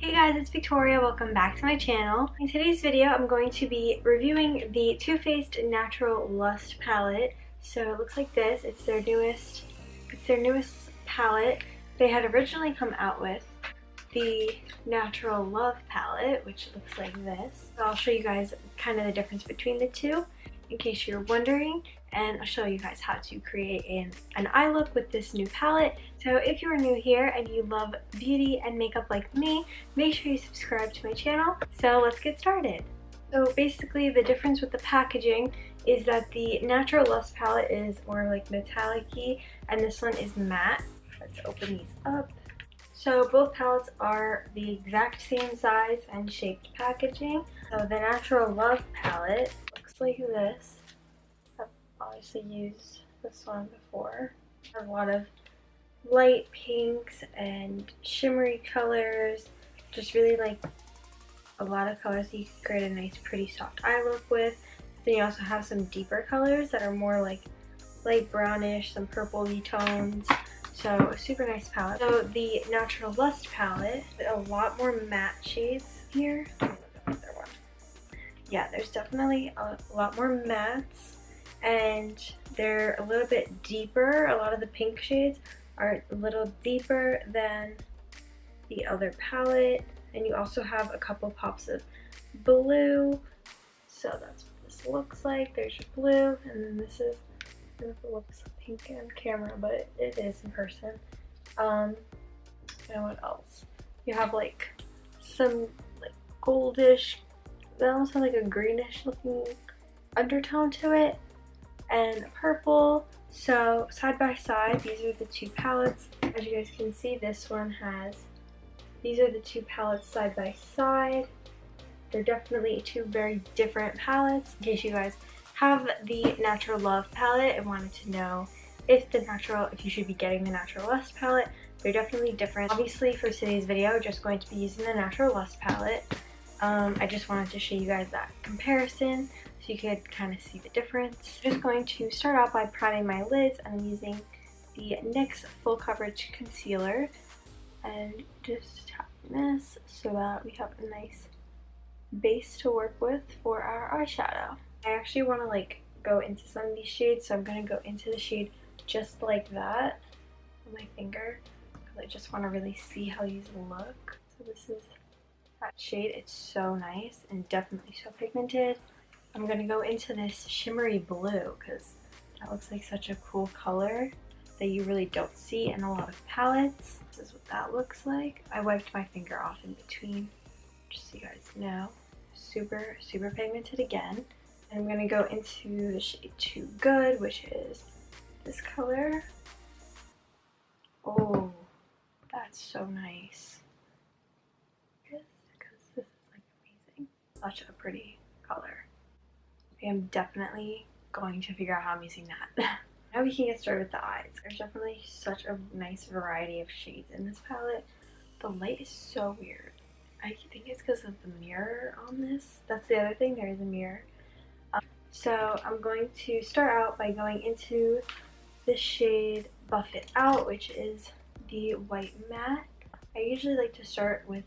Hey guys, it's Victoria. Welcome back to my channel. In today's video, I'm going to be reviewing the Too Faced Natural Lust palette. So it looks like this. It's their newest palette. They had originally come out with the Natural Love palette, which looks like this. So I'll show you guys kind of the difference between the two in case you're wondering, and I'll show you guys how to create an eye look with this new palette. So if you are new here and you love beauty and makeup like me, make sure you subscribe to my channel. So let's get started. So basically the difference with the packaging is that the Natural Lust palette is more like metallic-y and this one is matte. Let's open these up. So both palettes are the exact same size and shaped packaging. So the Natural Love palette looks like this. I've obviously used this one before. It has a lot of light pinks and shimmery colors. Just really like a lot of colors that you can create a nice pretty soft eye look with. Then you also have some deeper colors that are more like light brownish, some purpley tones. So a super nice palette. So the Natural Lust palette, a lot more matte shades here. Yeah, there's definitely a lot more mattes and they're a little bit deeper. A lot of the pink shades are a little deeper than the other palette. And you also have a couple pops of blue. So that's what this looks like. There's your blue, and then this is, I don't know if it looks pink on camera, but it is in person. And what else? You have like some like goldish, that almost has like a greenish looking undertone to it, and purple. So side by side, these are the two palettes. As you guys can see, this one has, these are the two palettes side by side. They're definitely two very different palettes. In case you guys have the Natural Love palette and wanted to know if you should be getting the Natural Lust palette, they're definitely different. Obviously for today's video, I'm just going to be using the Natural Lust palette. I just wanted to show you guys that comparison so you could kind of see the difference. I'm just going to start out by priming my lids, and I'm using the NYX Full Coverage Concealer and just tapping this so that we have a nice base to work with for our eyeshadow. I actually want to like go into some of these shades, so I'm going to go into the shade just like that on my finger because I just want to really see how these look. So this is that shade. It's so nice and definitely so pigmented. I'm going to go into this shimmery blue because that looks like such a cool color that you really don't see in a lot of palettes. This is what that looks like. I wiped my finger off in between just so you guys know. Super, super pigmented again. And I'm going to go into the shade Too Good, which is this color. Oh, that's so nice. Because this is like amazing. Such a pretty color. I am definitely going to figure out how I'm using that. Now we can get started with the eyes. There's definitely such a nice variety of shades in this palette. The light is so weird. I think it's because of the mirror on this. That's the other thing, there is a mirror. So I'm going to start out by going into the shade Buff It Out, which is the white matte. I usually like to start with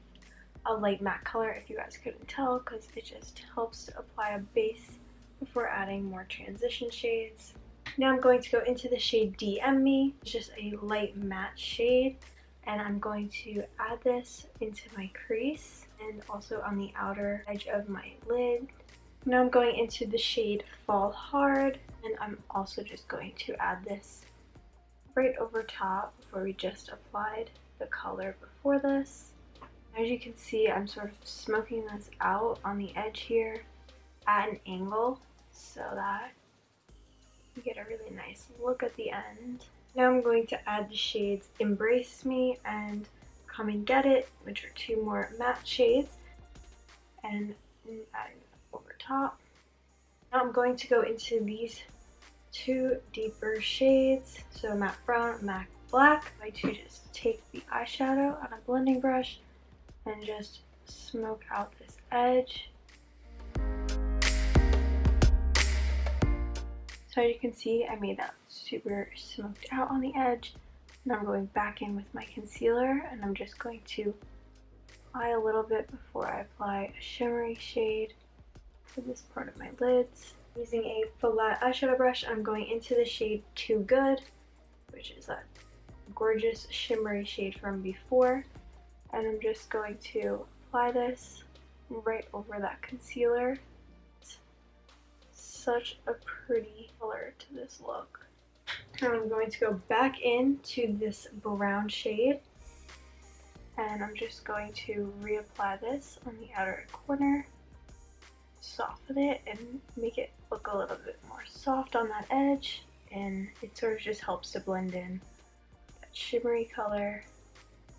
a light matte color, if you guys couldn't tell, because it just helps to apply a base before adding more transition shades. Now I'm going to go into the shade DM Me. It's just a light matte shade, and I'm going to add this into my crease and also on the outer edge of my lid. Now I'm going into the shade Fall Hard, and I'm also just going to add this right over top where we just applied the color before this. As you can see, I'm sort of smoking this out on the edge here at an angle so that you get a really nice look at the end. Now I'm going to add the shades Embrace Me and Come and Get It, which are two more matte shades, and adding over top. Now I'm going to go into these two deeper shades, so matte brown, matte black. I like to just take the eyeshadow on a blending brush and just smoke out this edge. So as you can see, I made that super smoked out on the edge. And I'm going back in with my concealer, and I'm just going to apply a little bit before I apply a shimmery shade for this part of my lids. Using a flat eyeshadow brush, I'm going into the shade Too Good, which is that gorgeous shimmery shade from before. And I'm just going to apply this right over that concealer. It's such a pretty color to this look. And I'm going to go back into this brown shade, and I'm just going to reapply this on the outer corner, soften it and make it look a little bit more soft on that edge, and it sort of just helps to blend in that shimmery color.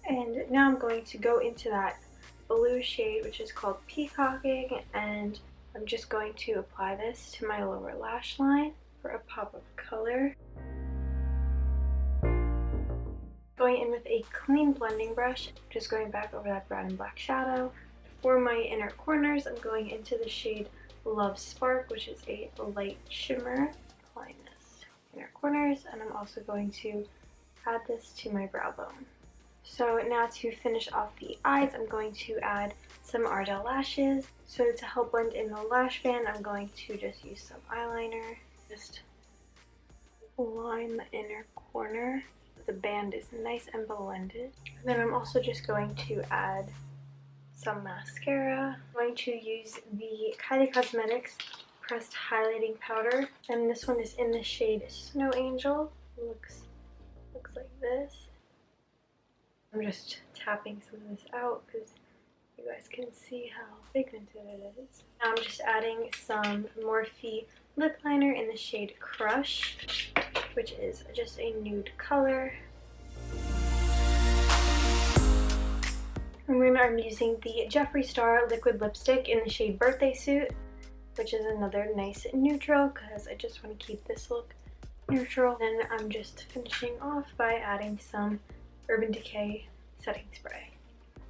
And now I'm going to go into that blue shade, which is called Peacocking, and I'm just going to apply this to my lower lash line for a pop of color. Going in with a clean blending brush, just going back over that brown and black shadow. For my inner corners, I'm going into the shade Love Spark, which is a light shimmer. Applying this to inner corners, and I'm also going to add this to my brow bone. So now to finish off the eyes, I'm going to add some Ardell lashes. So to help blend in the lash band, I'm going to just use some eyeliner. Just line the inner corner. The band is nice and blended. And then I'm also just going to add some mascara. I'm going to use the Kylie Cosmetics pressed highlighting powder, and this one is in the shade Snow Angel. It looks like this. I'm just tapping some of this out because you guys can see how pigmented it is. Now I'm just adding some Morphe lip liner in the shade Crush, which is just a nude color. And then I'm using the Jeffree Star liquid lipstick in the shade Birthday Suit, which is another nice neutral because I just want to keep this look neutral. Then I'm just finishing off by adding some Urban Decay setting spray.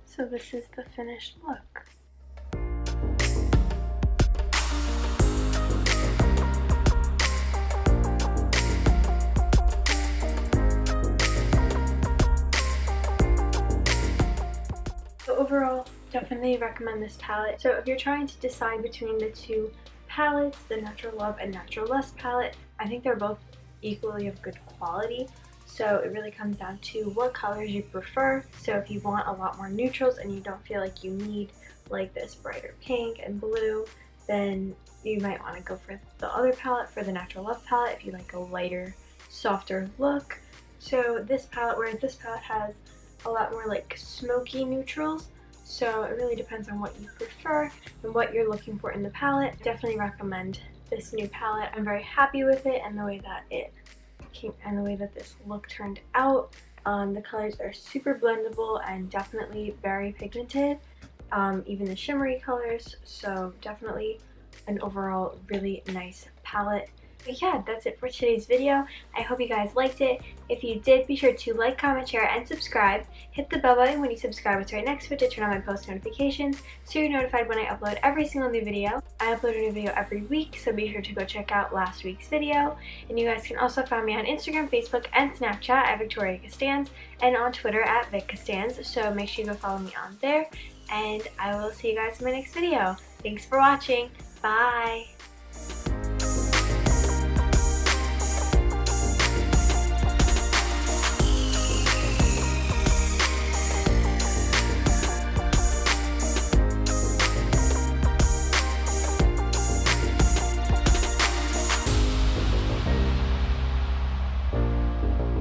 So this is the finished look. So overall, definitely recommend this palette. So if you're trying to decide between the two palettes, the Natural Love and Natural Lust palette, I think they're both equally of good quality. So it really comes down to what colors you prefer. So if you want a lot more neutrals and you don't feel like you need like this brighter pink and blue, then you might want to go for the other palette, for the Natural Love palette, if you like a lighter, softer look. So this palette, whereas this palette has a lot more like smoky neutrals, so it really depends on what you prefer and what you're looking for in the palette. Definitely recommend this new palette. I'm very happy with it and the way that it came and the way that this look turned out. The colors are super blendable and definitely very pigmented, even the shimmery colors, so definitely an overall really nice palette. But yeah, that's it for today's video. I hope you guys liked it. If you did, be sure to like, comment, share, and subscribe. Hit the bell button when you subscribe. It's right next to it to turn on my post notifications so you're notified when I upload every single new video. I upload a new video every week, so be sure to go check out last week's video. And you guys can also find me on Instagram, Facebook, and Snapchat at Victoria Costanz, and on Twitter at Vic Costanz, so make sure you go follow me on there. And I will see you guys in my next video. Thanks for watching. Bye!